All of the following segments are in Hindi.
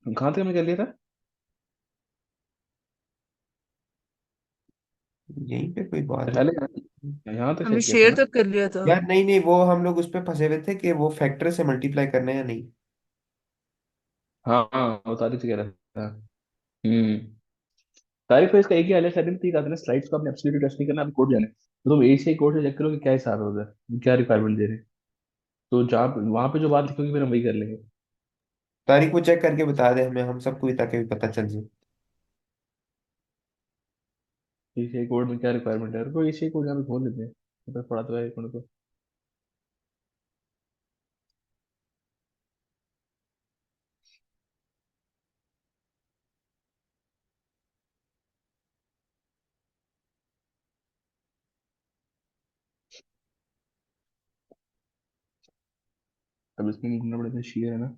कहाँ तक हमने कर लिया था? यहीं पे कोई बात पहले हो। यहाँ तक हमने शायद किया था शेयर ना। तक कर लिया था। यार नहीं नहीं, वो हम लोग उस पे फंसे हुए थे कि वो फैक्टर से मल्टीप्लाई करना है या नहीं। हाँ हाँ, वो तारीख से कह रहा था। हम्म। तारीख तो इसका एक ही हाल है, शायद ठीक आता है ना, स्लाइड्स को आपने एब्सोल्युटली टच नहीं करना, आप कोड जाने तो तुम एक से एक कोड से चेक करो कि क्या हिसाब है उधर, क्या रिक्वायरमेंट दे रहे हैं। तो जहाँ वहां पे जो बात लिखोगे फिर हम वही कर लेंगे। तारीख को चेक करके बता दे हमें, हम सबको भी, ताकि भी पता चल जाए। एक से एक कोड में क्या रिक्वायरमेंट है, और कोई एक से एक कोड यहाँ पे खोल लेते हैं, तो पढ़ा तो है कोड को। अब इसमें ढूंढना पड़ेगा, शेयर है ना।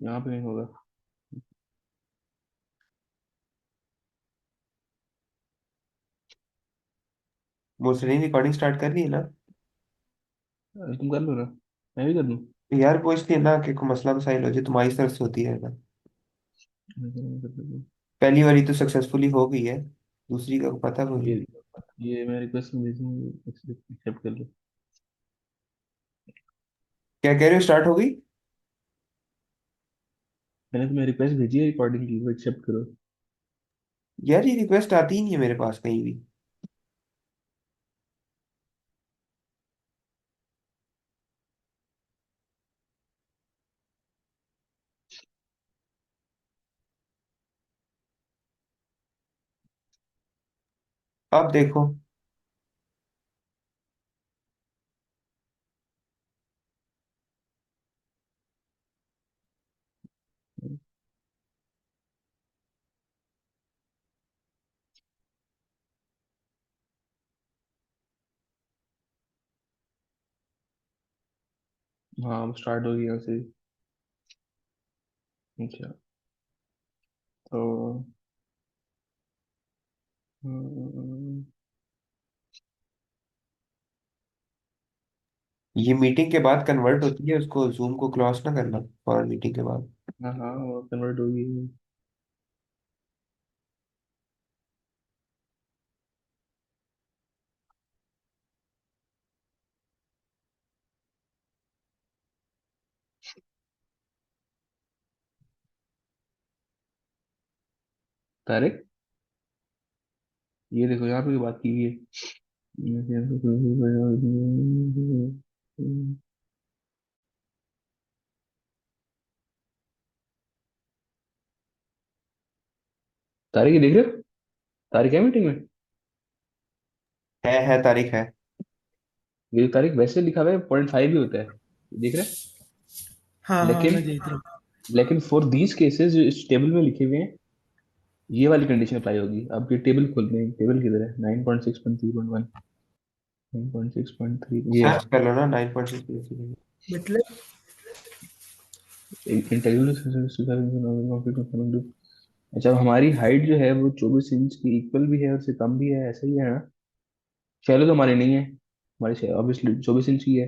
यहाँ पे नहीं होगा। मोस्टली रिकॉर्डिंग स्टार्ट कर रही है ना। अरे तुम कर लो ना, मैं भी कर दूँ। यार वो इसलिए ना कि कोई मसला मसाइल हो जाए, तुम्हारी तरफ से होती है ना। मैं कर देता हूँ। पहली वाली तो सक्सेसफुली हो गई है, दूसरी का पता कोई। ये ये मैं रिक्वेस्ट में भेजूँ, एक्सेप्ट कर लो। क्या कह रहे हो, स्टार्ट हो गई? मैंने तुम्हें रिक्वेस्ट भेजी है रिकॉर्डिंग की, वो एक्सेप्ट करो। यार ये रिक्वेस्ट आती ही नहीं है मेरे पास कहीं भी। अब देखो। हाँ स्टार्ट हो गई यहाँ से। अच्छा। तो हम्म, ये मीटिंग के बाद कन्वर्ट होती है, उसको जूम को क्लोज ना करना फॉर मीटिंग के बाद। हाँ हाँ, वो कन्वर्ट होगी। तारिक, ये देखो यहाँ पे बात की हुई है। तारिक ये देख रहे हो? तारिक है मीटिंग में। है तारीख है। ये तारिक वैसे लिखा हुआ है, 0.5 ही होता है, देख रहे हैं। हाँ हाँ, लेकिन मैं देख रहा हूँ। लेकिन फॉर दीज केसेस जो इस टेबल में लिखे हुए हैं, ये वाली कंडीशन अप्लाई होगी। अब ये टेबल खोलते हैं, टेबल किधर है? 9.6.3.1, 9.6.3 ये है। सर्च कर लो ना 9.6। मतलब इंटेग्रल। अच्छा, अब हमारी हाइट जो है वो 24 इंच की इक्वल भी है और से कम भी है, ऐसा ही है ना। शैलो तो हमारी नहीं है, हमारी ऑब्वियसली 24 इंच की है।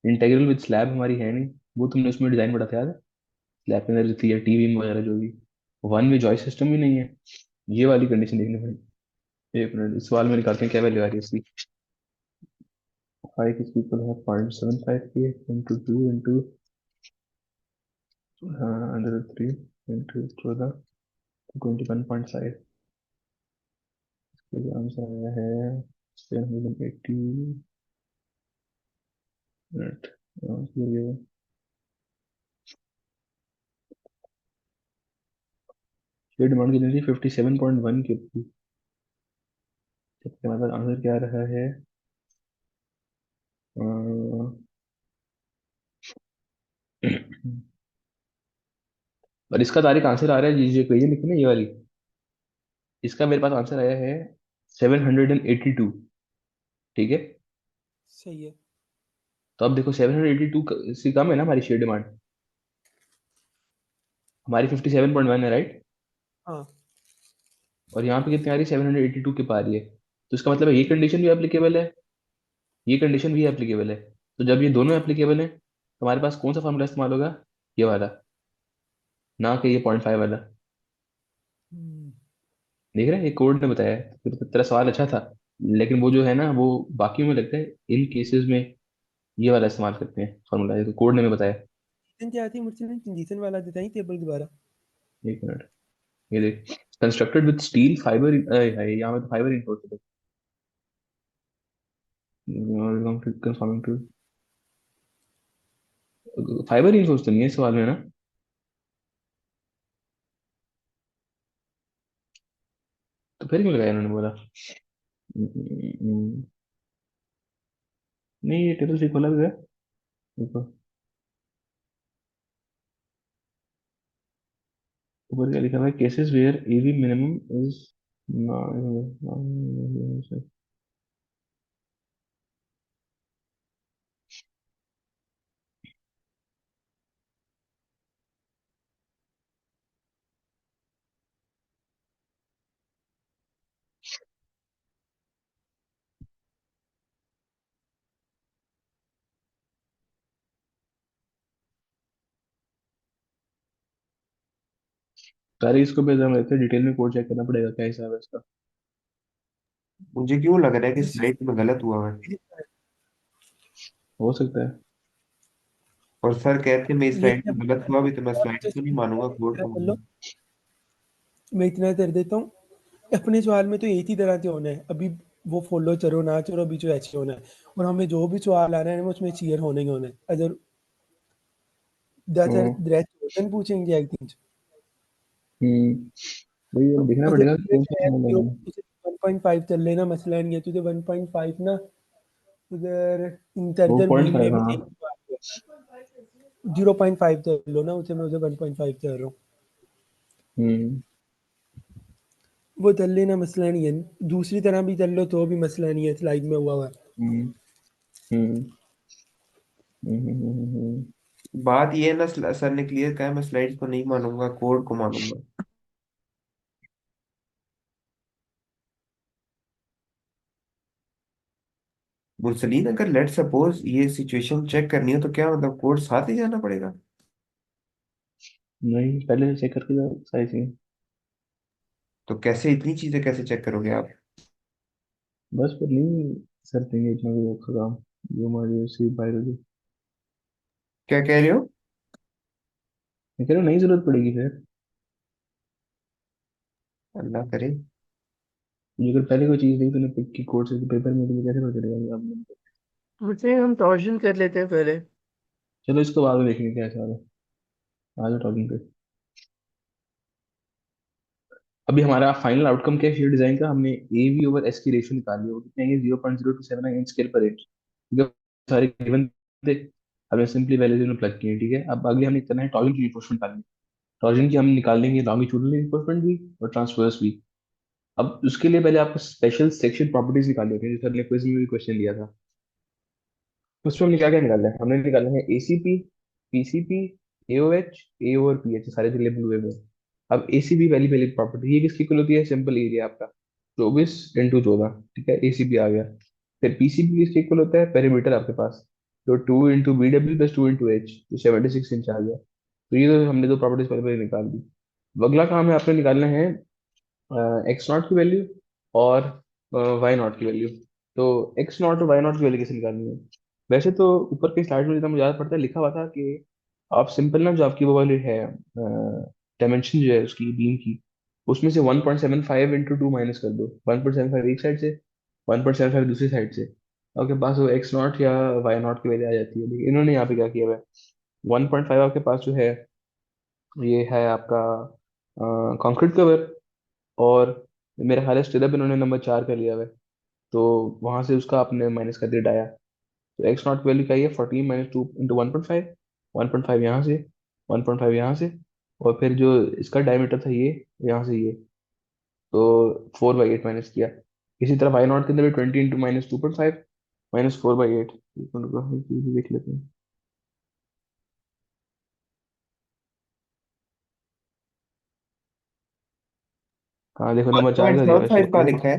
इंटीग्रल विद स्लैब हमारी है नहीं, वो तुमने उसमें डिजाइन पढ़ा था याद है, स्लैब के अंदर जो थी टीवी वगैरह जो भी। वन वे जॉइस्ट सिस्टम भी नहीं है। ये वाली कंडीशन देखनी पड़ेगी। एक मिनट, इस सवाल में निकालते हैं क्या वैल्यू आ रही है इसकी। फाइव इज इक्वल है 0.75 के into two into under 3 into 14, 21.5। इसका आंसर आया है 780 मिनट। ये डिमांड कितनी थी? 57.1 की थी। इसका मतलब आंसर क्या रहा है? अ, और इसका तारीख आंसर आ रहा है, जो क्वेश्चन लिखी ना ये वाली, इसका मेरे पास आंसर आया है 782। ठीक है। सही है। तो अब देखो 782 से कम है ना हमारी शेयर डिमांड, हमारी 57.1 है, राइट। हाँ और यहाँ पे कितनी आ रही है, 782 के पा रही है। तो इसका मतलब है ये कंडीशन भी एप्लीकेबल है, ये कंडीशन भी एप्लीकेबल है। तो जब ये दोनों एप्लीकेबल है तो हमारे पास कौन सा फॉर्मूला इस्तेमाल होगा, ये वाला, ना कि ये 0.5 वाला। हम्म, देख रहे हैं, ये कोड ने बताया है। फिर तो तेरा सवाल अच्छा था, लेकिन वो जो है ना, वो बाकियों में लगता है, इन केसेस में ये वाला इस्तेमाल करते हैं फॉर्मूला, ये तो कोड ने हमें बताया। कंडीशन क्या थी मुझसे, कंडीशन वाला बताई टेबल दोबारा। एक मिनट, ये देख, कंस्ट्रक्टेड विद स्टील फाइबर, यहाँ पे तो फाइबर इन्फोर्स है, फाइबर इन्फोर्स तो नहीं है इस सवाल में ना। तो फिर क्यों लगाया इन्होंने बोला, नहीं ये टेबल ठीक खोला भी है, देखो ऊपर क्या लिखा हुआ है, cases where A V minimum is, सारी इसको भी हम लेते हैं डिटेल में, कोड चेक करना पड़ेगा क्या हिसाब है इसका। मुझे क्यों लग रहा है कि जिस स्लाइड में गलत हुआ है। हो सकता है। और सर कहते हैं मेरी ये स्लाइड में गलत हुआ भी तो मैं स्लाइड को नहीं मानूंगा, कोड को कर लो, मानूंगा। मैं इतना कर देता हूँ। अपने सवाल में तो एक ही तरह से होना है अभी, वो फॉलो चलो ना चलो, अभी जो ऐसे होना है। और हमें जो भी सवाल आ रहे हैं उसमें क्लियर होने ही होना है। अगर हम्म रेस्ट क्वेश्चन पूछेंगे आई थिंक, वही अब देखना अगर पड़ेगा कि तुझे कौन सा शायद फॉर्म जो लगाना है। तुझे 1.5 चल लेना मसला नहीं है, तुझे 1.5 ना उधर वो इंटरजर पॉइंट मीन में फाइव, भी हाँ। देख, 0.5 चल लो ना उसे, मैं उसे 1.5 चल रहा हूँ। हम्म वो चल लेना मसला नहीं है, दूसरी तरह भी चल लो तो भी मसला नहीं है, स्लाइड में हुआ हुआ है। हम्म हम्म हम्म। बात ये है ना, सर ने क्लियर कहा है, मैं स्लाइड्स को नहीं मानूंगा, कोड को मानूंगा। मुरसलीन, अगर लेट सपोज ये सिचुएशन चेक करनी हो तो क्या मतलब कोड साथ ही जाना पड़ेगा? नहीं, पहले चेक करके जाओ सारी चीजें। तो कैसे इतनी चीजें कैसे चेक करोगे आप? बस फिर नहीं सर देंगे इतना भी औखा काम, जो हमारी सी बायोलॉजी। क्या कह रहे हो? मैं कह रहा हूँ नहीं जरूरत पड़ेगी फिर। अल्लाह करे। मुझे अगर पहले कोई चीज नहीं तूने पिक की कोर्स से, तो पेपर में तुम्हें कैसे पता चलेगा आपने। मुझे हम टॉर्जन कर लेते हैं पहले। चलो इसको बाद में देखेंगे क्या हिसाब है, आज टॉकिंग पे। अभी हमारा फाइनल आउटकम क्या है शेयर डिजाइन का, हमने ए वी ओवर एस की रेशियो निकाली है, वो कितने है, 0.0279 इन स्केल पर इंच, ठीक है। सारे गिवन थे, हमने सिंपली वैल्यूज में प्लग किए, ठीक है। अब अगले हमने करना है टॉर्जन की रिइंफोर्समेंट निकालनी है। टॉर्जन की हम निकालेंगे लॉन्गिट्यूडनल रिइंफोर्समेंट भी और ट्रांसवर्स भी। अब उसके लिए पहले आपको स्पेशल सेक्शन प्रॉपर्टीज निकालनी होती है, जैसे हमने क्विज में भी क्वेश्चन लिया था। उसमें हमने क्या क्या निकाला है, हमने निकाला है एसीपी, पीसीपी, एओएच, ए ओवर पीएच, सारे थे लेबल हुए हुए। अब एसीपी पहली पहली प्रॉपर्टी, ये किसकी इक्वल होती है, सिंपल एरिया आपका 24 × 14, ठीक है, एसीपी आ गया। फिर पीसीपी किसके इक्वल होता है, पेरीमीटर आपके पास, तो 2 × BW + 2 × H, तो 76 इंच आ गया। तो ये तो हमने दो प्रॉपर्टीज पहले पहले निकाल दी। अब अगला काम है, आपने निकालना है एक्स नॉट की वैल्यू और वाई नॉट की वैल्यू। तो एक्स नॉट और वाई नॉट की वैल्यू कैसे निकालनी है। वैसे तो ऊपर के स्लाइड में जितना मुझे याद पड़ता है लिखा हुआ था कि आप सिंपल ना, जो आपकी वो वाली है डायमेंशन जो है उसकी बीम की, उसमें से 1.75 × 2 माइनस कर दो, 1.75 एक साइड से, 1.75 दूसरी साइड से, आपके पास वो एक्स नॉट या वाई नॉट की वैल्यू आ जाती है। लेकिन इन्होंने यहाँ पे क्या किया हुआ है, 1.5 आपके पास जो है, ये है आपका कंक्रीट कवर, और मेरे ख्याल से स्टिरअप इन्होंने नंबर 4 कर लिया हुआ है। तो वहां से उसका आपने माइनस कर दिया डाया। तो एक्स नॉट की वैल्यू क्या है, 14 - 2 × 1.5, 1.5 यहाँ से, 1.5 यहाँ से, और फिर जो इसका डायमीटर था ये, यहाँ से ये, तो 4/8 माइनस किया। इसी तरह वाई नॉट के अंदर भी 20 × -2.5 - 4/8, देख लेते हैं हाँ देखो वन नंबर 4 पॉइंट का दिया सेवन हुआ है फाइव शेप कहाँ में। लिखा है?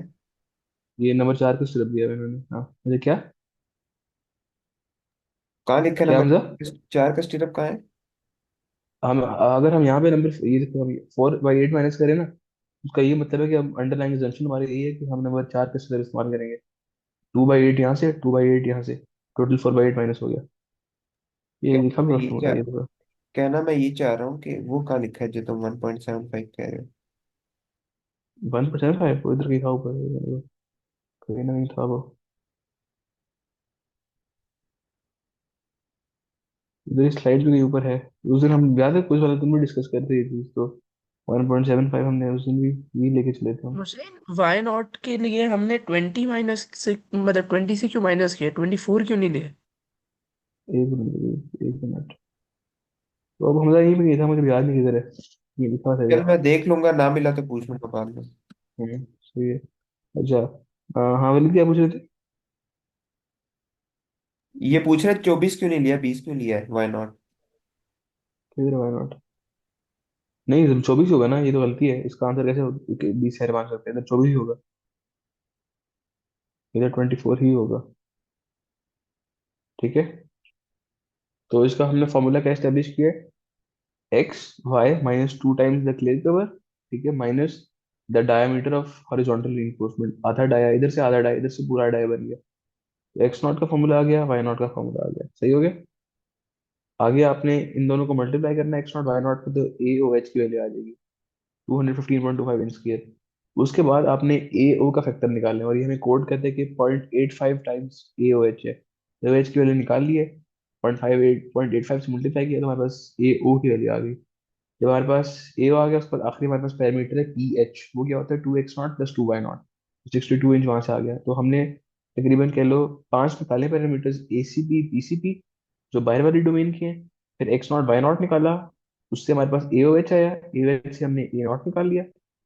ये नंबर 4 का सिर्फ दिया हुआ है इन्होंने। हाँ मुझे क्या, कहाँ लिखा है क्या नंबर हमजा। 4 का स्टीरअप कहाँ है? हम अगर हम यहाँ पे नंबर ये देखो, हम 4/8 माइनस करें ना, उसका ये मतलब है कि हम अंडरलाइन एजम्पशन हमारी यही है कि हम नंबर 4 का स्क्वायर इस्तेमाल करेंगे। 2/8 यहाँ से, 2/8 यहाँ से, टोटल 4/8 माइनस हो गया। ये कहना लिखा भी मैं मस्त ये मोटा चाह है ये देखो। कहना मैं ये चाह रहा हूँ कि वो कहाँ लिखा है जो तुम 1.75 कह रहे हो? 1% 5 वो इधर लिखा ऊपर, कहीं ना नहीं था वो, इधर स्लाइड भी कहीं ऊपर है। उस दिन हम याद है कुछ वाला तुम भी डिस्कस कर रहे थे तो 1.75 हमने उस दिन भी लेके चले थे हम। मुझे वाई नॉट के लिए हमने 20 से मतलब 20 से क्यों माइनस किया, 24 क्यों नहीं लिए? एक मिनट, एक मिनट। तो अब हमारा यही पे नहीं था, मुझे याद नहीं किधर है, ये लिखा था चल इधर। मैं देख लूंगा, ना मिला तो पूछ लूंगा बाद में। सही है। अच्छा, हाँ वलीद क्या पूछ रहे थे। ये पूछ रहे 24 क्यों नहीं लिया, 20 क्यों लिया है, वाई नॉट? किधर वाई नॉट, नहीं 24 होगा ना, ये तो गलती है, इसका आंसर कैसे 20 है मान सकते हैं, इधर 24 ही होगा, इधर 24 ही होगा। ठीक है, तो इसका हमने फॉर्मूला क्या एस्टेब्लिश किया है, x y minus 2 times the clear cover, ठीक है, minus the diameter of horizontal reinforcement, आधा डाया इधर से, आधा डाया इधर से, पूरा डाया बन गया। एक्स नॉट का फॉर्मूला आ गया, वाई नॉट का फॉर्मूला आ गया, सही हो गया। आगे आपने इन दोनों को मल्टीप्लाई करना है, एक्स नॉट वाई नॉट को, तो ए ओ एच की वैल्यू आ जाएगी 215.25 इंच स्क्वायर। उसके बाद आपने ए ओ का फैक्टर निकालना है, और ये हमें कोड कहते हैं कि 0.85 टाइम्स ए ओ एच है। तो एच की वैल्यू निकाल ली है, 0.58 से मल्टीप्लाई किया तो हमारे पास ए ओ की वैल्यू आ गई। जब हमारे पास ए आ गया, उसके बाद आखिरी हमारे पास पैरामीटर है पी एच, वो क्या होता है 2x0 + 2y0, 62 इंच वहां से आ गया। तो हमने तकरीबन कह लो 5 निकाले parameters, A C P P C P, जो बाहर वाली डोमेन की है। फिर x0 y0 निकाला, उससे हमारे पास ए ओ एच आया, ए ओ एच से हमने ए नॉट निकाल लिया,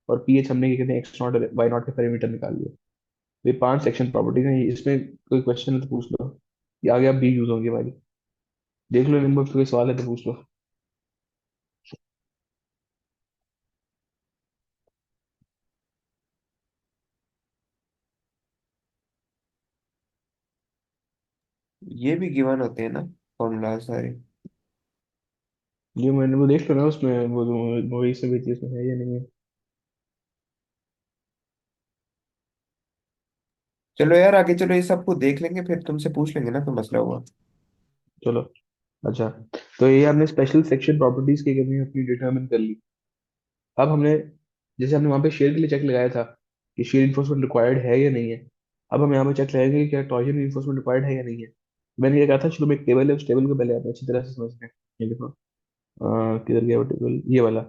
और पी एच हमने क्या कहते हैं x0 y0 के पैरामीटर निकाल लिया। तो ये 5 सेक्शन प्रॉपर्टीज हैं, इसमें कोई क्वेश्चन है तो पूछ लो, ये आगे आप भी यूज होंगे हमारी, देख लो नंबर, कोई सवाल है तो पूछ लो। ये भी गिवन होते हैं ना फॉर्मूला सारे? ये मैंने वो देख लो ना उसमें, वो मूवी से भी थी, उसमें है या नहीं है। चलो यार आगे चलो, ये सबको देख लेंगे फिर तुमसे पूछ लेंगे ना, कोई मसला हुआ। चलो। अच्छा, तो ये हमने स्पेशल सेक्शन प्रॉपर्टीज की कमी अपनी डिटरमिन कर ली। अब हमने, जैसे हमने वहां पे शेयर के लिए चेक लगाया था कि शेयर इन्फोर्समेंट रिक्वायर्ड है या नहीं है, अब हम यहाँ पे चेक लगाएंगे कि क्या टॉर्जन इन्फोर्समेंट रिक्वायर्ड है या नहीं है। मैंने ये कहा था, शुरू में एक टेबल है, उस टेबल को पहले आप अच्छी तरह से समझते हैं। ये देखो, किधर गया वो टेबल, ये वाला।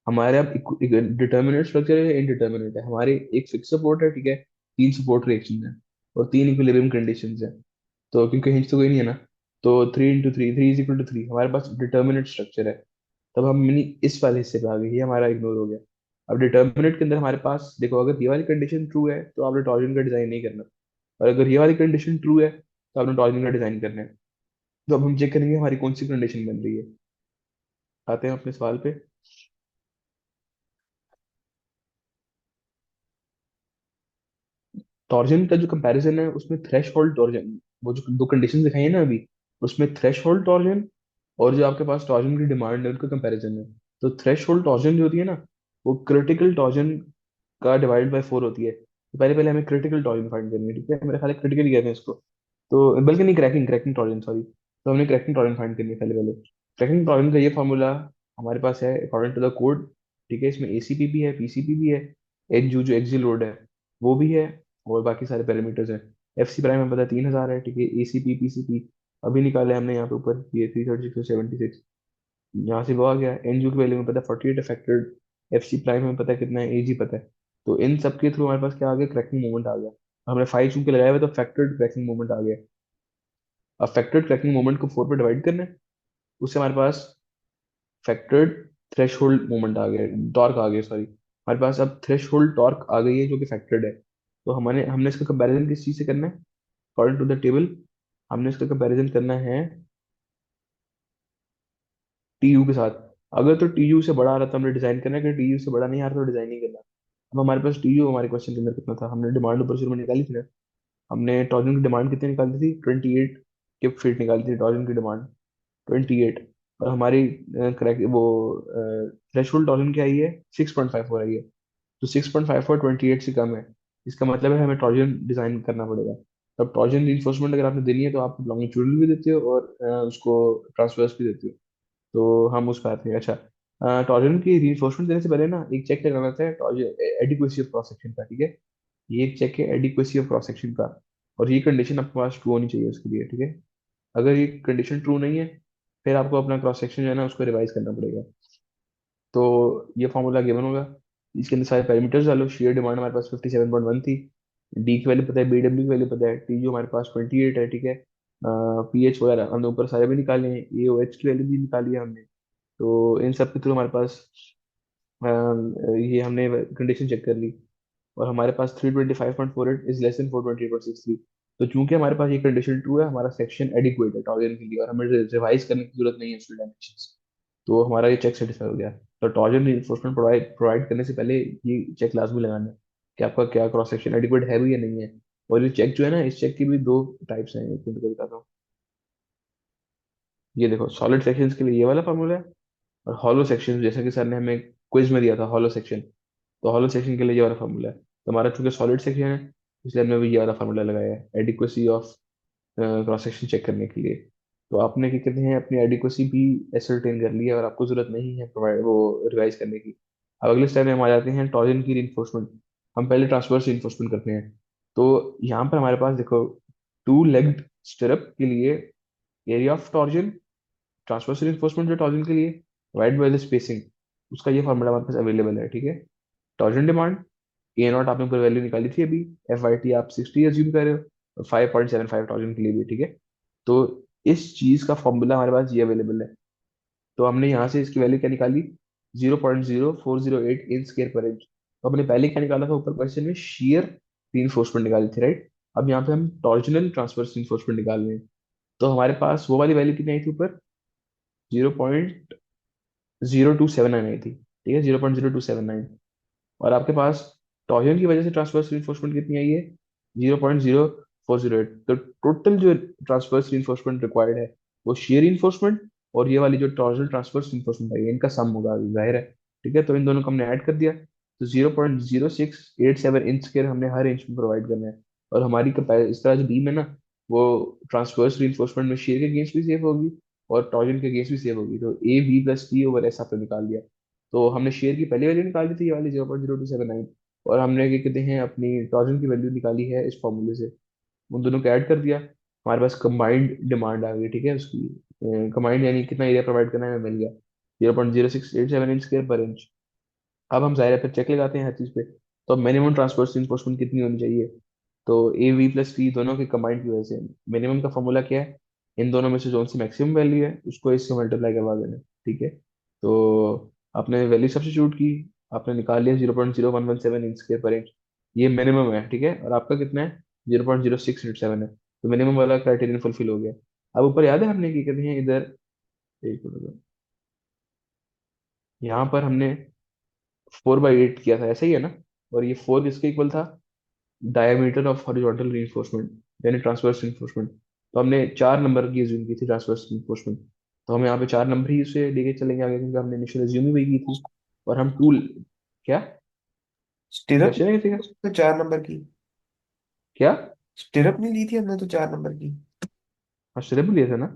हमारे अब डिटर्मिनेट स्ट्रक्चर है, इनडिटर्मिनेट है, हमारे एक फिक्स सपोर्ट है, ठीक है, 3 सपोर्ट रिएक्शन है, और 3 इक्विलिब्रियम कंडीशन है। तो क्योंकि हिंज तो कोई नहीं है ना, तो 3 × 3, 3 = 3 हमारे पास डिटर्मिनेट स्ट्रक्चर है। तब हम मिनी इस वाले हिस्से पे आ गए, ये हमारा इग्नोर हो गया। अब डिटर्मिनेट के अंदर हमारे पास देखो, अगर ये वाली कंडीशन ट्रू है तो आपने टॉर्जन का डिजाइन नहीं करना, और अगर ये वाली कंडीशन ट्रू है तो आपने टॉर्जन का डिजाइन करना है। तो अब हम चेक करेंगे हमारी कौन सी कंडीशन बन रही है। आते हैं अपने सवाल पे। टॉर्जन का जो कंपैरिजन है उसमें थ्रेश होल्ड टॉर्जन, वो जो दो कंडीशन दिखाई है ना अभी, उसमें थ्रेश होल्ड टॉर्जन और जो आपके पास टॉर्जन की डिमांड है उनका कंपैरिजन है। तो थ्रेश होल्ड टॉर्जन जो होती है ना, वो क्रिटिकल टॉर्जन का डिवाइड बाय 4 होती है। तो पहले पहले हमें क्रिटिकल टॉर्जन फाइंड करनी है, ठीक है, मेरे ख्याल है क्रिटिकल ही कहते हैं इसको। तो बल्कि नहीं, क्रैकिंग क्रैकिंग टॉर्जन, सॉरी। तो हमने क्रैकिंग टॉर्जन फाइंड करनी है पहले पहले। क्रैकिंग टॉर्जन का ये फॉर्मूला हमारे पास है अकॉर्डिंग टू द कोड, ठीक है, इसमें एसीपी भी है, पीसीपी भी है, एच जो एक्सियल लोड है वो भी है, और बाकी सारे पैरामीटर्स हैं। एफ सी प्राइम हमें पता है 3000 है, ठीक है, एसीपी पीसीपी अभी निकाले हमने यहाँ पे ऊपर, ये 336 यहाँ से वो आ गया। एन की वैल्यू में पता है 48 अफेक्टेड, एफ सी प्राइम में पता है कितना है, ए जी पता है। तो इन सब के थ्रू हमारे पास क्या आ गया, क्रैकिंग मोमेंट आ गया। हमने 5 चूंकि लगाया हुआ है, तो फैक्टर्ड क्रैकिंग मोमेंट आ गया। अब फैक्टर्ड क्रैकिंग मोमेंट को 4 पे डिवाइड करना है, उससे हमारे पास फैक्टर्ड थ्रेश होल्ड मोमेंट आ गया, टॉर्क आ गया, सॉरी, हमारे पास अब थ्रेश होल्ड टॉर्क आ गई है जो कि फैक्टर्ड है। तो हमने हमने इसका कंपैरिजन किस चीज से करना है, अकॉर्डिंग टू द टेबल हमने इसका कंपैरिजन करना है टी यू के साथ। अगर तो टी यू से बड़ा आ रहा था हमने डिजाइन करना है, कि टी यू से बड़ा नहीं आ रहा तो डिजाइन नहीं करना। अब हमारे पास टीयू हमारे क्वेश्चन के अंदर कितना था, हमने डिमांड ऊपर शुरू में निकाली थी ना। हमने टॉर्जन की डिमांड कितनी निकाली थी, 28 क्यूब फीट निकाली थी टॉर्जन की डिमांड, 28। और हमारी करेक्ट वो थ्रेशोल्ड टॉर्जन क्या आई है, 6.54 आई है। तो 6.54 28 से कम है, इसका मतलब है हमें टॉर्जन डिजाइन करना पड़ेगा। तब टॉर्जन रिइंफोर्समेंट अगर आपने देनी है तो आप लॉन्गिट्यूडल भी देते हो और उसको ट्रांसवर्स भी देते हो। तो हम उस पर आते हैं। अच्छा, टॉर्जन की रिइंफोर्समेंट देने से पहले ना एक चेक करना होता है torsion adequacy of cross section का, ठीक है। ये एक चेक है एडिक्वेसी ऑफ क्रॉस सेक्शन का, और ये कंडीशन आपके पास ट्रू होनी चाहिए उसके लिए, ठीक है। अगर ये कंडीशन ट्रू नहीं है, फिर आपको अपना क्रॉस सेक्शन जो है ना उसको रिवाइज करना पड़ेगा। तो ये फॉर्मूला गिवन होगा, इसके अंदर सारे पैरामीटर्स डालो। शेयर डिमांड हमारे पास 57.1 थी, डी की वैल्यू पता है, बी डब्ल्यू की वैल्यू पता है, टी जो हमारे पास 28 है, ठीक है। पी एच वगैरह हमने ऊपर सारे भी निकाले हैं, ए ओ एच की वैल्यू भी निकाली है हमने। तो इन सब के थ्रू हमारे पास ये हमने कंडीशन चेक कर ली, और हमारे पास 325.48 इज लेस देन 428.63। तो चूंकि हमारे पास ये कंडीशन ट्रू है, हमारा सेक्शन एडिक्वेट है टॉलरेंस के लिए, और हमें रिवाइज करने की जरूरत नहीं है उसके डायमेंशंस। तो हमारा ये चेक सेटिस्फाई हो गया। तो टॉर्जन रिइंफोर्समेंट प्रोवाइड प्रोवाइड करने से पहले ये चेक लाजमी लगाना है कि आपका क्या क्रॉस सेक्शन एडिक्वेट है भी या नहीं है। और ये चेक जो है ना, इस चेक की भी दो टाइप्स हैं, एक मिनट को बताता हूँ। ये देखो, सॉलिड सेक्शंस के लिए ये वाला फॉर्मूला है, और हॉलो सेक्शन जैसा कि सर ने हमें क्विज में दिया था हॉलो सेक्शन, तो हॉलो सेक्शन के लिए ये वाला फॉर्मूला है। तो हमारा चूंकि सॉलिड सेक्शन है, इसलिए हमने भी ये वाला फॉर्मूला लगाया है adequacy of cross section check करने के लिए। तो आपने क्या कहते हैं अपनी एडिक्वेसी भी एसरटेन कर ली है, और आपको जरूरत नहीं है प्रोवाइड वो रिवाइज करने की। अब अगले स्टेप में हम आ जाते हैं टॉर्जन की रिइंफोर्समेंट। हम पहले ट्रांसवर्स रिइंफोर्समेंट करते हैं। तो यहाँ पर हमारे पास देखो, टू लेग्ड स्टिरअप के लिए area of torsion, transverse reinforcement जो टॉर्जन के लिए, डिवाइड बाय द स्पेसिंग, उसका ये फॉर्मूला हमारे पास अवेलेबल है, ठीक है। टॉर्जन डिमांड ए नॉट आपने ऊपर वैल्यू निकाली थी अभी, एफ आई टी आप 60 एज्यूम कर रहे हो, और 5.75 टॉर्जन के लिए भी, ठीक है। तो इस चीज का फॉर्मूला हमारे पास ये अवेलेबल है। तो हमने यहाँ से इसकी वैल्यू क्या निकाली, 0.0408 इन स्केयर पर इंच। तो हमने पहले क्या निकाला था ऊपर क्वेश्चन में, शेयर रीइंफोर्समेंट निकाली थी, राइट। अब यहाँ पे हम टॉर्जनल ट्रांसवर्स रीइंफोर्समेंट निकाल रहे हैं। तो हमारे पास वो वाली वैल्यू कितनी आई थी ऊपर, 0.0279 आई थी, ठीक है, 0.0279। और आपके पास टॉर्जन की वजह से ट्रांसवर्स रीइंफोर्समेंट कितनी आई है, 0.0408। तो टोटल जो ट्रांसवर्स रीइंफोर्समेंट रिक्वायर्ड है, वो शेयर रीइंफोर्समेंट और ये वाली जो टॉर्जन ट्रांसवर्स रीइंफोर्समेंट है, इनका सम होगा, जाहिर है। ठीक है, तो इन दोनों को हमने ऐड कर दिया, तो 0.0687 इंच के हमने हर इंच में प्रोवाइड करना है। और हमारी इस तरह जो बीम है ना, वो ट्रांसवर्स रीइंफोर्समेंट में शेयर के अगेंस्ट भी सेव होगी और टॉर्जन के अगेंस्ट भी सेव होगी। तो a b plus t over s आपने निकाल दिया। तो हमने शेयर की पहली वैल्यू निकाली थी ये वाली 0.0279, और हमने क्या कहते हैं अपनी टॉर्जन की वैल्यू निकाली है इस फॉर्मूले से। उन दोनों को ऐड कर दिया, हमारे पास कंबाइंड डिमांड आ गई, ठीक है। उसकी कंबाइंड यानी कितना एरिया प्रोवाइड करना है हमें मिल गया, 0.0687 इंच स्क्वायर पर इंच। अब हम जाहिर है फिर चेक लगाते हैं हर चीज पे। तो मिनिमम ट्रांसवर्स रिइंफोर्समेंट कितनी होनी चाहिए, तो ए वी प्लस टी दोनों के कंबाइंड की वजह से मिनिमम का फॉर्मूला क्या है, इन दोनों में से जो सी मैक्सिमम वैल्यू है उसको इससे मल्टीप्लाई करवा देना, ठीक है। तो आपने वैल्यू सब्स्टिट्यूट की, आपने निकाल लिया 0.0117 इंच स्क्वायर पर इंच, ये मिनिमम है, ठीक है। और आपका कितना है, 0.0687 है। तो मिनिमम वाला क्राइटेरियन फुलफिल हो गया। अब ऊपर याद है हमने की कहते हैं इधर, एक मिनट, यहाँ पर हमने 4/8 किया था, ऐसा ही है ना। और ये 4 किसके इक्वल था, डायमीटर ऑफ हॉरिजॉन्टल रीइंफोर्समेंट यानी ट्रांसवर्स रीइंफोर्समेंट। तो हमने 4 नंबर की अज्यूम की थी ट्रांसवर्स रीइंफोर्समेंट। तो हम यहाँ पे 4 नंबर ही उसे लेके चलेंगे आगे, क्योंकि हमने इनिशियल अज्यूम ही वही की थी। और हम टूल, क्या स्टिरअप क्वेश्चन है किसी का, तो 4 नंबर की। क्या। स्टिरअप नहीं ली थी हमने तो 4 नंबर की। हाँ सिर्फ लिए थे ना,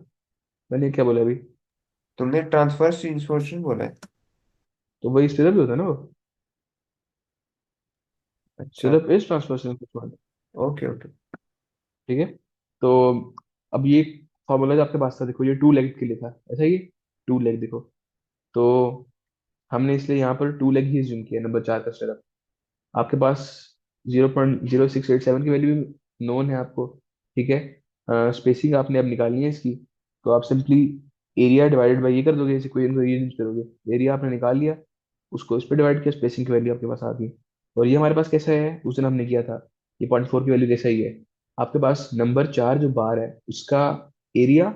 मैंने क्या बोला अभी। तुमने ट्रांसफर इंसोर्शन बोला है। तो वही सिर्फ होता है ना वो, अच्छा। सिर्फ is transverse reinforcement, okay okay. ठीक है। तो अब ये फॉर्मूला जो आपके पास था, देखो ये टू लेग के लिए था, ऐसा ही, टू लेग देखो। तो हमने इसलिए यहाँ पर टू लेग ही ज्यूम किया, नंबर 4 का स्टेप। आपके पास 0.0687 की वैल्यू भी नोन है आपको, ठीक है। स्पेसिंग आपने अब निकालनी है इसकी, तो आप सिंपली एरिया डिवाइडेड बाई ये कर दोगे, जैसे कोई इनको ये यूज करोगे, एरिया आपने निकाल लिया, उसको इस पर डिवाइड किया, स्पेसिंग की वैल्यू आपके पास आ गई। और ये हमारे पास कैसा है, उस दिन हमने किया था, ये 0.4 की वैल्यू कैसा ही है। आपके पास नंबर 4 जो बार है उसका एरिया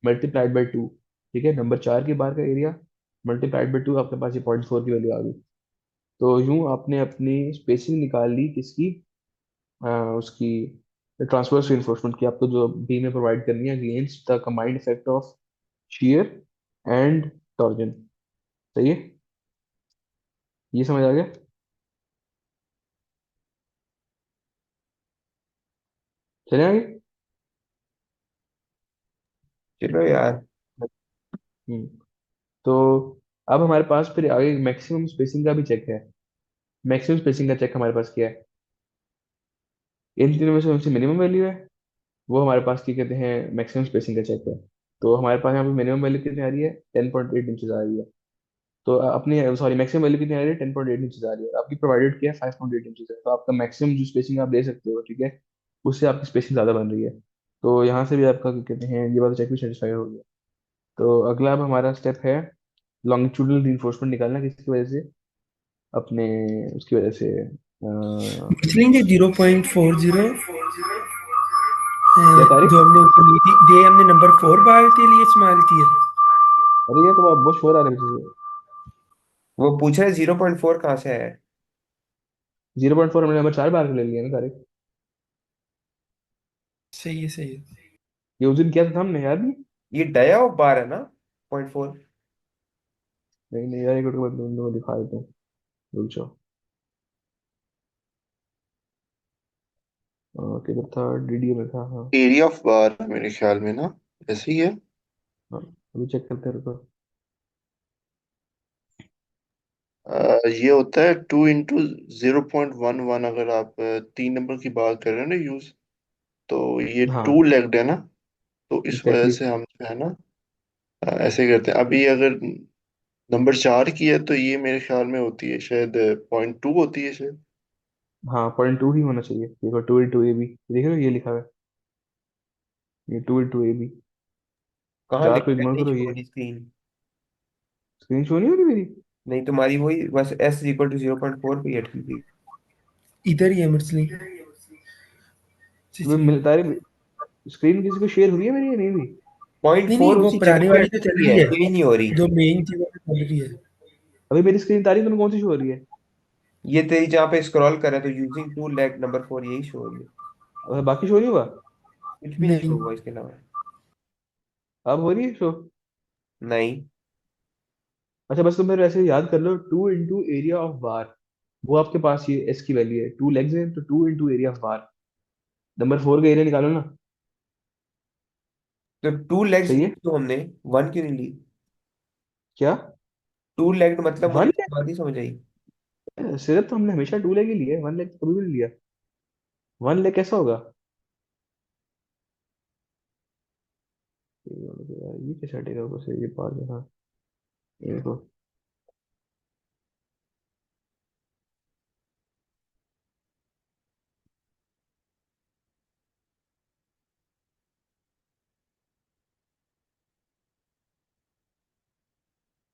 मल्टीप्लाइड बाई 2, ठीक है। नंबर 4 के बार का एरिया मल्टीप्लाइड बाई 2, आपके पास ये 0.4 की वैल्यू आ गई। तो यूं आपने अपनी स्पेसिंग निकाल ली किसकी, उसकी ट्रांसवर्स reinforcement की, आपको जो बीम में प्रोवाइड करनी है against the combined effect of shear and torsion. सही है, ये समझ आ गया। चले आगे। चलो यार। हम्म। तो अब हमारे पास फिर आगे मैक्सिमम स्पेसिंग का भी चेक है। मैक्सिमम स्पेसिंग का चेक हमारे पास क्या है, इन तीनों में से कौन सी मिनिमम वैल्यू है, वो हमारे पास क्या कहते हैं मैक्सिमम स्पेसिंग का चेक है। तो हमारे पास यहाँ पे मिनिमम वैल्यू कितनी आ रही है, 10.8 इंचज आ रही है। तो अपनी सॉरी मैक्सिमम वैल्यू कितनी आ रही है, 10.8 इंचज आ रही है, आपकी प्रोवाइडेड क्या है 5.8 इंचज है, तो आपका मैक्सिमम जो स्पेसिंग आप दे सकते हो, ठीक है, उससे आपकी स्पेसिंग ज्यादा बन रही है। तो यहाँ से भी आपका क्या कहते हैं ये वाला चेक भी सेटिस्फाई हो गया। तो अगला अब हमारा स्टेप है लॉन्गिट्यूडनल रीइंफोर्समेंट निकालना, किसकी वजह से, अपने उसकी वजह से लेंगे 0.40 क्या तारीख। जो हमने ऊपर ली थी, डे हमने नंबर 4 बार के लिए इस्तेमाल किया। अरे ये तो आप बहुत शोर आ रहे हैं पीछे से। वो पूछ रहे 0.4 कहाँ से है। 0.4 हमने नंबर 4 बार के ले लिया ना तारीख। सही है, सही है। ये उस दिन किया था हमने, याद नहीं। ये डया ऑफ बार है ना, 0.4। नहीं नहीं यार, एक मिनट मैं तुम लोगों को दिखा देता हूँ, रुक जाओ। किधर था, डीडीए में था, हाँ। एरिया ऑफ बार मेरे ख्याल में ना ऐसे ही है। हाँ अभी चेक करते हैं, रुको। ये होता है 2 इंटू 0.11, अगर आप 3 नंबर की बात कर रहे हैं ना यूज, तो ये टू हाँ लेग्ड है ना, तो इस वजह एग्जैक्टली। से हम जो है ना ऐसे करते हैं। अभी अगर नंबर 4 की है तो ये मेरे ख्याल में होती है शायद 0.2 होती है शायद। हाँ 0.2 ही होना चाहिए, देखो 2 इंटू ए बी, देख रहे हो ये लिखा हुआ है, ये 2 इंटू ए बी। कहाँ चार को लिखा है, इग्नोर नहीं करो, शो हो ये रही स्क्रीन। स्क्रीन शो नहीं हो रही मेरी। नहीं तुम्हारी वही बस S = 0.4 पे ही अटकी थी। इधर ही है मुरसली। जी तुम्हें जी। मिलता है स्क्रीन, किसी को शेयर हो रही है मेरी या नहीं भी। पॉइंट नहीं नहीं, फोर वो उसी पुरानी जगह पे वाली तो चल अटकी रही है, है, चेंज नहीं हो रही। जो मेन थी वो तो चल रही है। अभी मेरी स्क्रीन तारीख तुम्हें कौन सी शो हो रही है। ये तेरी जहाँ पे स्क्रॉल कर रहा है तो यूजिंग टू लेग नंबर 4 यही शो हो रही है। बाकी शो नहीं हुआ। कुछ भी नहीं शो नहीं, हुआ इसके अलावा। अब हो रही है शो। नहीं। अच्छा बस तुम मेरे ऐसे याद कर लो, 2 इंटू एरिया ऑफ बार, वो आपके पास ये एस की वैल्यू है, 2 लेग्स है तो 2 into area of bar, number 4 का एरिया निकालो ना। तो 2 लेग्स सही ली है। तो हमने, वन क्यों नहीं ली। क्या, 2 लेग्ड मतलब मुझे वन तो बात नहीं समझ आई। लेग, सिर्फ तो हमने हमेशा 2 लेग ही लिया है, 1 लेग कभी भी नहीं लिया। 1 लेग कैसा होगा, ये कैसे हटेगा ऊपर से, ये पास है, हाँ ये देखो।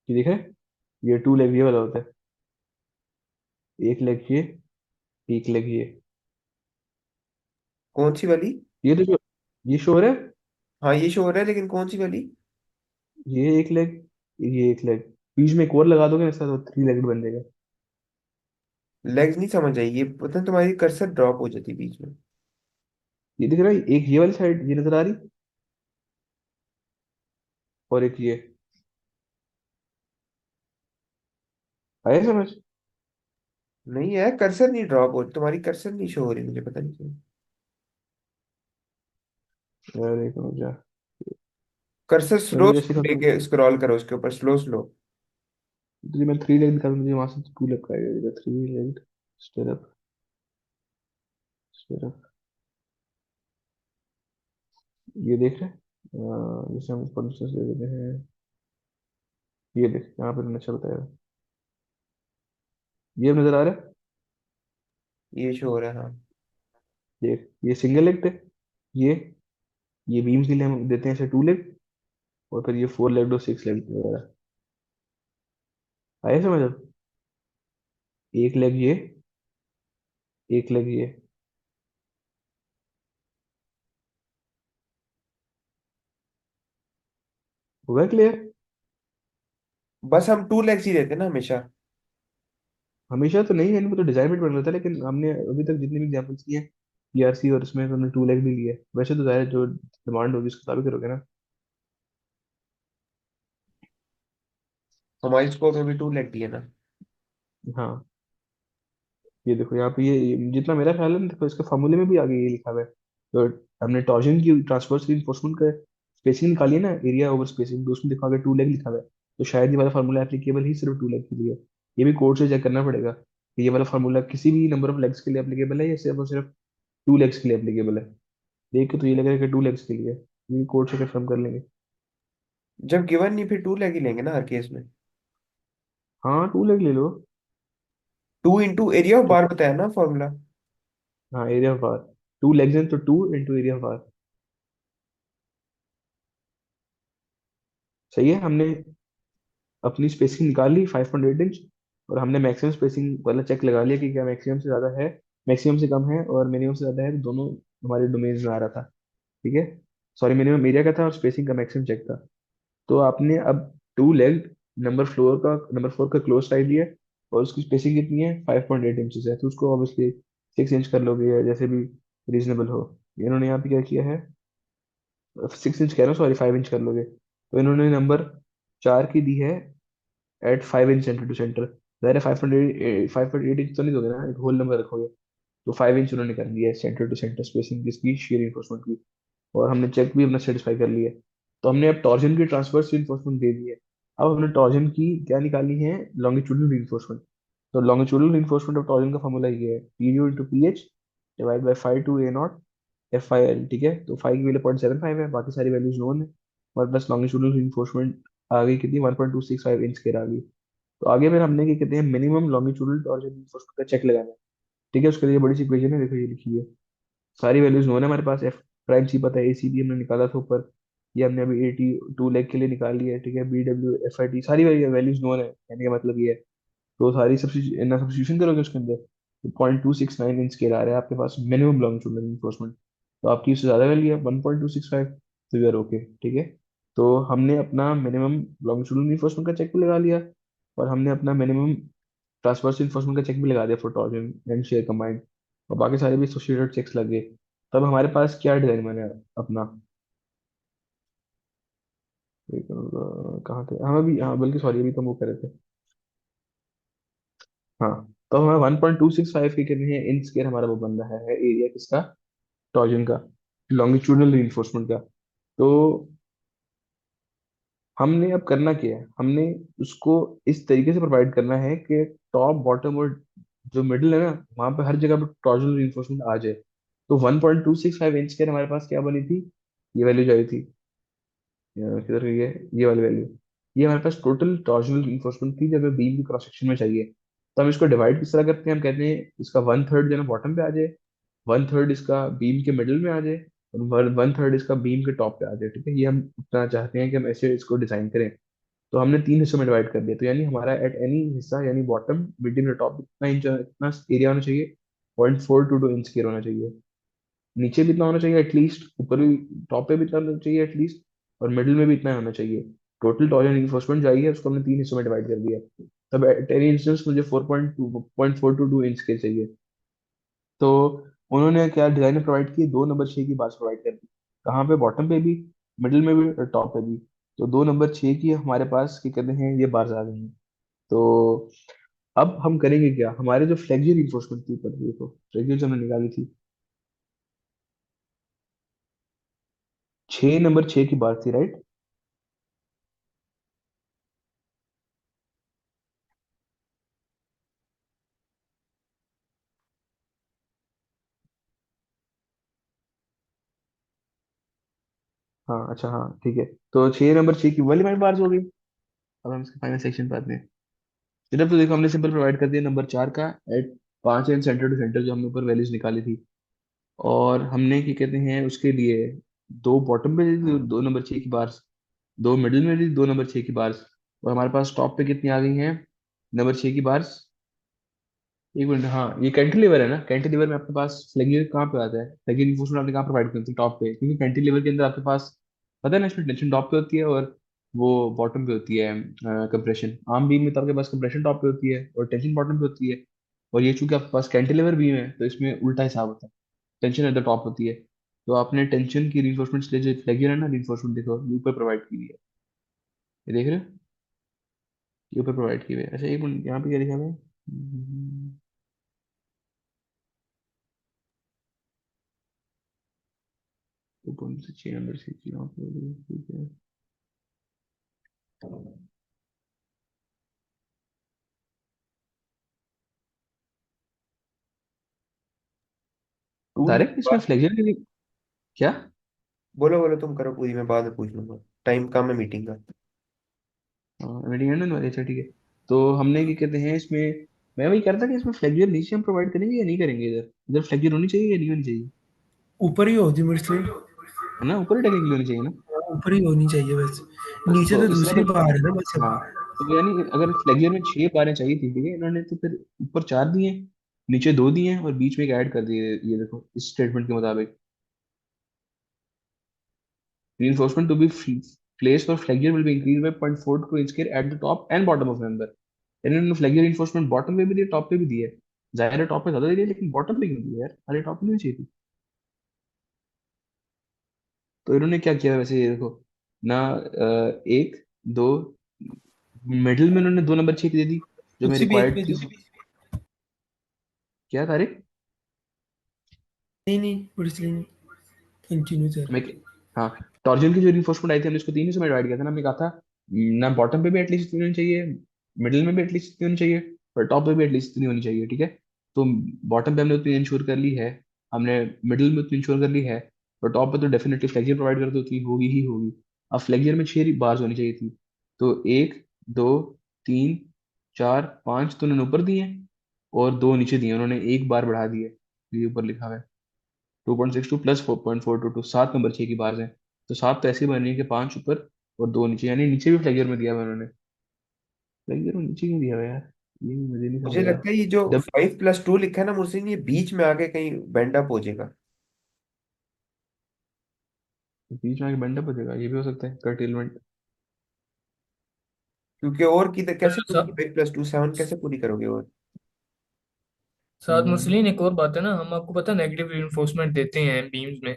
ये दिख रहा है, ये 2 लेग ये वाला होता है, 1 लेग ये, 1 लेग ये। कौन सी वाली। ये तो जो ये शो है, हाँ ये शो हो रहा है लेकिन कौन सी वाली। ये 1 लेग, ये 1 लेग, बीच में एक और लगा दोगे ना इसका, तो 3 लेग बन जाएगा। लेग्स नहीं समझ आई, ये पता है तुम्हारी कर्सर ड्रॉप हो जाती है बीच में। ये दिख रहा है, एक ये वाली साइड ये नजर आ रही, और एक ये, आया समझ। नहीं है, कर्सर नहीं ड्रॉप हो, तुम्हारी कर्सर नहीं शो हो रही, मुझे पता नहीं क्यों। यार एक मिनट जा, कर्सर मैं स्लो तो जैसे स्लो करता हूँ, लेके स्क्रॉल करो उसके ऊपर, स्लो स्लो। तो मैं 3 लेग निकाल, मुझे वहां से 2 लेग का आएगा, 3 लेग स्टेरअप, स्टेरअप, ये देख रहे हैं, जैसे हम फॉर इंस्टेंस ले लेते हैं, ये देख यहाँ पर नक्शा बताया, ये नजर आ रहा है, ये शो हो रहा है हाँ। देख ये सिंगल लेग थे, ये ये बीम्स के लिए हम देते हैं ऐसे 2 लेग, और फिर ये 4 लेग और 6 लेग वगैरह, आया समझ अब, 1 लेग ये, 1 लेग ये, होगा क्लियर। बस हम 2 लेग्स ही देते हैं ना हमेशा। हमेशा तो नहीं है, इनको तो डिजाइन में बन था, लेकिन हमने अभी तक जितने भी एग्जांपल्स किए हैं पीआरसी और उसमें तो हमने 2 लाख भी लिए। वैसे तो जाहिर है जो डिमांड होगी उसके मुताबिक करोगे ना। हमारी स्कोप अभी 2 लाख दिए ना। हाँ, ये देखो यहाँ पे ये जितना मेरा ख्याल है ना, देखो इसके फॉर्मूले में भी आगे ये लिखा हुआ है। तो हमने टॉर्जन की ट्रांसवर्स रिइंफोर्समेंट का स्पेसिंग निकाली है ना, एरिया ओवर स्पेसिंग, तो उसमें देखो आगे 2 लाख लिखा हुआ है। तो शायद ये वाला फार्मूला एप्लीकेबल ही सिर्फ 2 लाख के लिए है। ये भी कोड से चेक करना पड़ेगा कि ये वाला फार्मूला किसी भी नंबर ऑफ लेग्स के लिए एप्लीकेबल है या सिर्फ और सिर्फ 2 lakhs के लिए एप्लीकेबल है। देख के तो ये लग रहा है कि 2 lakhs के लिए है। ये कोड से कंफर्म कर लेंगे। जब गिवन नहीं फिर 2 लाख ही लेंगे ना हर केस में। हाँ, 2 लाख ले लो। 2 इंटू एरिया ऑफ ठीक। बार बताया ना फॉर्मूला। हाँ, एरिया ऑफ आर। 2 lakhs है तो 2 into एरिया ऑफ आर। सही है। हमने अपनी स्पेसिंग निकाल ली 5.8 इंच, और हमने मैक्सिमम स्पेसिंग वाला चेक लगा लिया कि क्या मैक्सिमम से ज़्यादा है, मैक्सिमम से कम है और मिनिमम से ज़्यादा है, तो दोनों हमारे डोमेन में आ रहा था। ठीक है। सॉरी, मिनिमम एरिया का था और स्पेसिंग का मैक्सिमम चेक था। तो आपने अब 2 लेग नंबर 4 का क्लोज टाइप दिया है, और उसकी स्पेसिंग कितनी है, 5.8 इंचेस है, तो उसको ऑब्वियसली 6 इंच कर लोगे या जैसे भी रीजनेबल हो। इन्होंने यहाँ पे क्या किया है, 6 इंच कह रहा हूँ, सॉरी 5 इंच कर लोगे, तो इन्होंने नंबर 4 की दी है at 5 inch center to center. ज़ाहिर है 5.8 इंच तो नहीं दोगे ना, एक होल नंबर रखोगे। तो 5 इंच उन्होंने कर दिया है सेंटर टू सेंटर स्पेसिंग किसकी, शेयर इन्फोर्समेंट की। और हमने चेक भी अपना सेटिस्फाई कर लिया है। तो हमने अब टॉर्जन की ट्रांसवर्स रिइंफोर्समेंट दे दी है। अब हमने टॉर्जन की क्या निकालनी है, लॉन्गिट्यूडनल रिइंफोर्समेंट। तो लॉन्गिट्यूडनल रिइंफोर्समेंट ऑफ टॉर्जन का फॉर्मूला ये है, P U into P H divide by 5 2 a0 FIL। ठीक है, तो 5 की वैल्यू 0.75 है, बाकी सारी वैल्यूज नोन है। और प्लस लॉन्गिट्यूडनल रिइंफोर्समेंट आ गई कितनी, 1.265 इंच के आ गई। तो आगे फिर हमने क्या कहते हैं, मिनिमम लॉन्गिट्यूडनल टॉर्जन रिइंफोर्समेंट का चेक लगाना है। ठीक है, उसके लिए बड़ी सी इक्वेशन है, देखो ये लिखी है। सारी वैल्यूज नोन है हमारे पास। एफ प्राइम सी पता है, ए सी भी हमने निकाला था ऊपर। ये हमने अभी 2 लेग के लिए निकाल लिया है। ठीक है, BW FIT सारी वैल्यूज नोन है, कहने का मतलब ये है। तो सारी सब्स्टिट्यूशन करोगे उसके अंदर, तो 0.269 इंच स्केल आ रहा है आपके पास मिनिमम लॉन्गिट्यूडनल इन्फोर्समेंट। तो आपकी उससे ज़्यादा वैल्यू है 1.265, तो यू आर ओके। ठीक है। तो हमने अपना मिनिमम लॉन्गिट्यूडनल इन्फोर्समेंट का चेक भी लगा लिया, और हमने अपना मिनिमम ट्रांसवर्स इन्फोर्समेंट का चेक भी लगा दिया for torsion and share combined. और बाकी सारे भी एसोसिएटेड चेक्स लग गए। तब हमारे पास क्या डिजाइन बना है अपना। कहाँ थे हम अभी, हाँ बल्कि सॉरी अभी तो हम वो कर रहे थे। हाँ, तो हमें 1.265 की कितनी है इंच स्क्वायर हमारा वो बन रहा है एरिया किसका, टॉर्जन का, लॉन्गिट्यूडनल रिइंफोर्समेंट का। तो हमने अब करना क्या है, हमने उसको इस तरीके से प्रोवाइड करना है कि टॉप बॉटम और जो मिडिल है ना, वहां पे हर जगह पे टॉर्जनल रिइंफोर्समेंट आ जाए। तो 1.265 इंच के हमारे पास क्या बनी थी, ये वैल्यू जो आई थी, किधर गई है, ये वाली वैल्यू। ये हमारे पास टोटल टॉर्जनल रिइंफोर्समेंट थी जब बीम की क्रॉस सेक्शन में चाहिए। तो हम इसको डिवाइड किस तरह करते हैं, हम कहते हैं इसका 1/3 जो है बॉटम पे आ जाए, 1/3 इसका बीम के मिडिल में आ जाए, और 1/3 इसका बीम के टॉप पे आ जाए। ठीक है, ये हम इतना चाहते हैं कि हम ऐसे इसको डिजाइन करें। तो हमने 3 हिस्सों में डिवाइड कर दिया, तो यानी हमारा एट एनी हिस्सा यानी बॉटम मिडिल और टॉप इतना इंच इतना एरिया होना चाहिए, 0.422 इंच स्क्वायर होना चाहिए। नीचे भी इतना होना चाहिए एटलीस्ट, ऊपर भी टॉप पे भी इतना होना चाहिए एटलीस्ट, और मिडिल में भी इतना होना चाहिए। टोटल टॉर्जन रिइंफोर्समेंट जो आई है उसको हमने 3 हिस्सों में डिवाइड कर दिया। तब एट एनी इंस्टेंस मुझे 4.422 इंच के चाहिए। तो उन्होंने क्या डिजाइन में प्रोवाइड की, 2 नंबर 6 की बार्स प्रोवाइड कर दी। कहाँ पे, बॉटम पे भी, मिडिल में भी और टॉप पे भी। तो 2 नंबर 6 की हमारे पास क्या कहते हैं ये बार्स आ गई हैं। तो अब हम करेंगे क्या, हमारे जो फ्लेक्सिबल रिइंफोर्समेंट थी ऊपर, देखो फ्लेक्सिबल जो हमने निकाली थी, 6 नंबर 6 की बात थी, राइट। हाँ अच्छा, हाँ ठीक है। तो 6 नंबर 6 की वाली हमारी बार्स हो गई। अब हम इसके फाइनल सेक्शन पे आते हैं। सिर्फ तो देखो हमने सिंपल प्रोवाइड कर दिया नंबर 4 का at 5 and center to center जो हमने ऊपर वैल्यूज निकाली थी। और हमने क्या कहते हैं उसके लिए 2 बॉटम पे दे दी, 2 नंबर 6 की बार्स, 2 मिडिल में दी, 2 नंबर 6 की बार्स, और हमारे पास टॉप पे कितनी आ गई हैं, नंबर 6 की बार्स। एक मिनट, हाँ ये कैंटिलीवर है ना, कैंटिलीवर में आपके पास फ्लेक्सिबल कहाँ पे आता है, फ्लेक्सिबल रिइंफोर्समेंट आपने कहाँ प्रोवाइड करते हैं, टॉप पे, क्योंकि कैंटिलीवर के अंदर आपके पास पता है ना इसमें टेंशन टॉप पे होती है और वो बॉटम पे होती है कंप्रेशन। आम बीम में तो आपके पास कंप्रेशन टॉप पे होती है और टेंशन बॉटम पे होती है। और ये चूंकि आपके पास कैंटिलीवर बीम है तो इसमें उल्टा हिसाब होता है, टेंशन एट द टॉप होती है। तो आपने टेंशन की रिइंफोर्समेंट ले जो फ्लेक्सर है ना, रिइंफोर्समेंट देखो ये ऊपर प्रोवाइड की हुई है, ये देख रहे हो, ये ऊपर प्रोवाइड की हुई है। अच्छा एक मिनट, यहाँ पे क्या लिखा हुआ है? 2.6 नंबर से यहाँ पे, ठीक है। टूल की तारिक इसमें बात। फ्लेक्सर के लिए क्या? बोलो बोलो, तुम करो पूरी, मैं बाद में पूछ लूंगा, टाइम कम है मीटिंग का। मीटिंग एंड वाली, अच्छा ठीक है। तो हमने क्या कहते हैं इसमें, मैं वही कह रहा था कि इसमें फ्लेक्सर नीचे हम प्रोवाइड करेंगे या नहीं करेंगे, इधर इधर फ्लेक्सर होनी चाहिए या नहीं होनी चाहिए? ऊपर ही होती मुश्किल। है ना, ऊपर टेक्निकली होनी चाहिए ना। ऊपर ही होनी चाहिए बस, नीचे तो तो इससे दूसरी अगर, बार है ना बस हाँ, अब। तो यानी अगर फ्लेक्सर में 6 बारें चाहिए थी, ठीक है, इन्होंने तो फिर ऊपर 4 दिए, नीचे 2 दिए और बीच में एक ऐड कर दिए, ये देखो इस स्टेटमेंट के मुताबिक। reinforcement to be placed for flexure will be increased by 0.4 to inch scale at the top and bottom of member। यानी उन्होंने फ्लेक्सर रिइंफोर्समेंट बॉटम पे भी दिया, टॉप पे भी दिया है। जाहिर है टॉप पे ज्यादा दे दिया, लेकिन बॉटम पे क्यों दिया यार, अरे टॉप पे नहीं चाहिए थी। तो इन्होंने क्या किया वैसे, ये देखो ना, एक, दो, मिडिल में उन्होंने 2 नंबर 6 दे दी जो मैं मुझसे भी एक रिक्वायर्ड थी। पेज। क्या तारीख? नहीं नहीं मुश्किल नहीं, कंटिन्यू कर। मैं, हाँ, टॉर्जन की जो रिइंफोर्समेंट आई थी हमने इसको 3 हिस्सों में डिवाइड किया था ना, हमने कहा था ना बॉटम पे भी एटलीस्ट इतनी होनी चाहिए, मिडिल में भी एटलीस्ट इतनी होनी चाहिए और टॉप पे भी एटलीस्ट इतनी होनी चाहिए, ठीक है। तो बॉटम पे हमने उतनी इंश्योर कर ली है, हमने मिडिल में उतनी इंश्योर कर ली है, और टॉप पे तो डेफिनेटली फ्लेक्सर प्रोवाइड कर दो, उतनी होगी ही होगी। अब फ्लेक्सर में 6 बार्स होनी चाहिए थी, तो 1, 2, 3, 4, 5 तो उन्होंने ऊपर दिए और 2 नीचे दिए, उन्होंने 1 बार बढ़ा दी है, ये ऊपर लिखा हुआ है। 2.62 प्लस 4.422, 7 नंबर 6 की बार है। तो 7 तो ऐसे बन रही है कि 5 ऊपर और 2 नीचे, यानी नीचे भी फ्लेक्सर में दिया हुआ है उन्होंने। फ्लेक्सर में नीचे क्यों दिया हुआ है यार, ये मुझे नहीं समझ मुझे आया। लगता है ये जो जब 5+2 लिखा है ना मुझसे, ये बीच में आके कहीं बेंड अप हो जाएगा। बीच में आके बेंडअप हो जाएगा, ये भी हो सकता है, कर्टेलमेंट। क्योंकि और की कैसे पूरी, सा, 5+2 7 कैसे पूरी करोगे और। साथ हम्म, मुस्लिन एक और बात है ना, हम आपको पता है नेगेटिव रिइंफोर्समेंट देते हैं बीम्स में,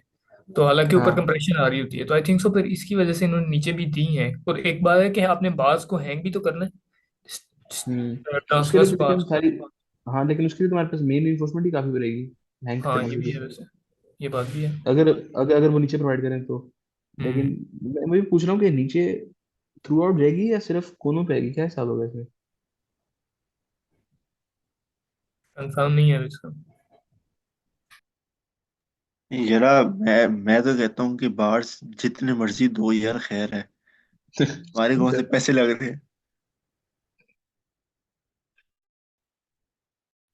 तो हालांकि ऊपर हाँ। कंप्रेशन आ रही होती है, तो आई थिंक सो फिर इसकी वजह से इन्होंने नीचे भी दी है। और एक बात है कि आपने बार्स को हैंग भी तो करना है, उसके लिए ट्रांसवर्स तो लेकिन बार्स को। सारी, हाँ लेकिन उसके लिए तुम्हारे पास मेन रिइंफोर्समेंट ही काफी रहेगी हैंग हाँ करने ये के भी लिए, है वैसे, ये बात भी है। अगर अगर अगर वो नीचे प्रोवाइड करें तो। लेकिन हम्म। मैं भी पूछ रहा हूँ कि नीचे थ्रू आउट जाएगी या सिर्फ कोनों पे आएगी, क्या हिसाब होगा इसमें? कंफर्म नहीं है इसका। यारा मैं तो कहता हूँ कि बाहर जितने मर्जी दो यार, खैर है, हमारे कौन से पैसे लग रहे हैं।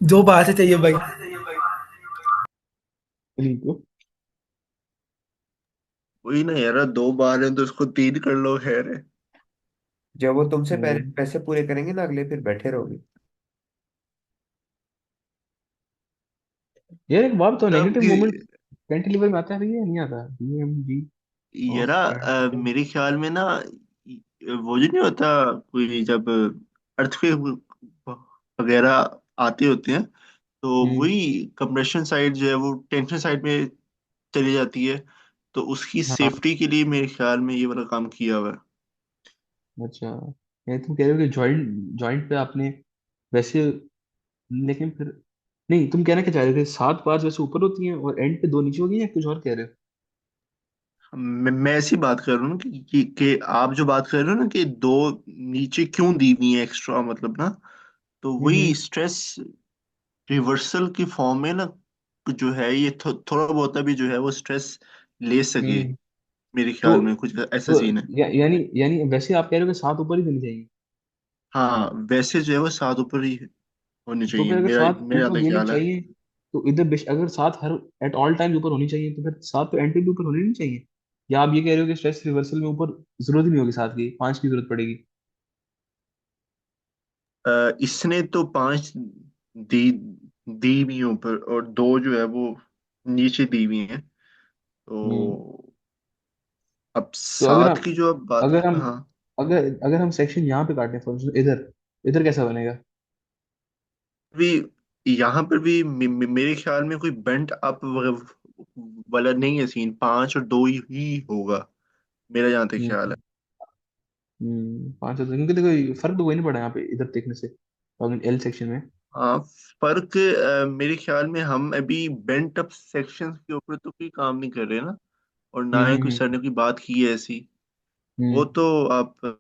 दो बातें चाहिए भाई। ठीक है। वही ना यार, दो बार है तो उसको तीन कर लो, खैर है। जब वो तुमसे हम्म। पैसे पूरे करेंगे ना अगले, फिर बैठे रहोगे। यार एक बात तो, तब नेगेटिव कि मोमेंट कैंटिलीवर में आता है भैया, नहीं आता BMG ऑफ यारा कैंटिलीवर? मेरे ख्याल में ना, वो जो नहीं होता, कोई जब अर्थक्वेक वगैरह आते होते हैं, तो हम्म। वही कंप्रेशन साइड जो है वो टेंशन साइड में चली जाती है, तो उसकी हाँ। सेफ्टी के लिए मेरे ख्याल में ये वाला काम किया हुआ है। अच्छा, ये तुम कह रहे हो कि जॉइंट जॉइंट पे आपने वैसे, लेकिन फिर नहीं, तुम कहना क्या चाह रहे थे, 7 पार्ट्स वैसे ऊपर होती हैं और एंड पे 2 नीचे होगी, या कुछ और कह रहे हो? मैं ऐसी बात कर रहा हूँ ना कि आप जो बात कर रहे हो ना कि दो नीचे क्यों दी हुई है एक्स्ट्रा, मतलब ना, तो वही हम्म। स्ट्रेस रिवर्सल की फॉर्म में ना, जो है ये थोड़ा बहुत भी जो है वो स्ट्रेस ले सके। हम्म। मेरे तो ख्याल में कुछ ऐसा तो सीन है। यानी वैसे आप कह रहे हो कि 7 ऊपर ही देनी चाहिए। हाँ, वैसे जो है वो सात ऊपर ही होनी तो चाहिए, फिर अगर मेरा 7 मेरा ऊपर तो होनी ख्याल है। चाहिए, तो इधर अगर 7 हर एट ऑल टाइम ऊपर होनी चाहिए, तो फिर 7 तो एंड पे भी ऊपर होनी नहीं चाहिए? या आप ये कह रहे हो कि स्ट्रेस रिवर्सल में ऊपर जरूरत ही नहीं होगी, 7 की 5 की जरूरत पड़ेगी? इसने तो पांच दी दी हुई हैं ऊपर, और दो जो है वो नीचे दी हुई हैं, हम्म। तो अब तो अगर सात हम की जो अब बात। अगर हम हाँ, अगर अगर हम सेक्शन यहाँ पे काटें फॉर इधर, इधर कैसा बनेगा? भी यहाँ पर भी मेरे ख्याल में कोई बेंट अप वाला नहीं है सीन, 5 और 2 ही होगा, मेरा जहाँ तक ख्याल है। हम्म। 5 क्योंकि देखो फर्क तो कोई नहीं पड़ा यहाँ पे इधर देखने से, एल सेक्शन में। हाँ, फर्क मेरे ख्याल में हम अभी बेंट अप सेक्शंस के ऊपर तो कोई काम नहीं कर रहे ना, और ना ही कोई हम्म। सर ने कोई बात की है ऐसी। वो हम्म। तो आप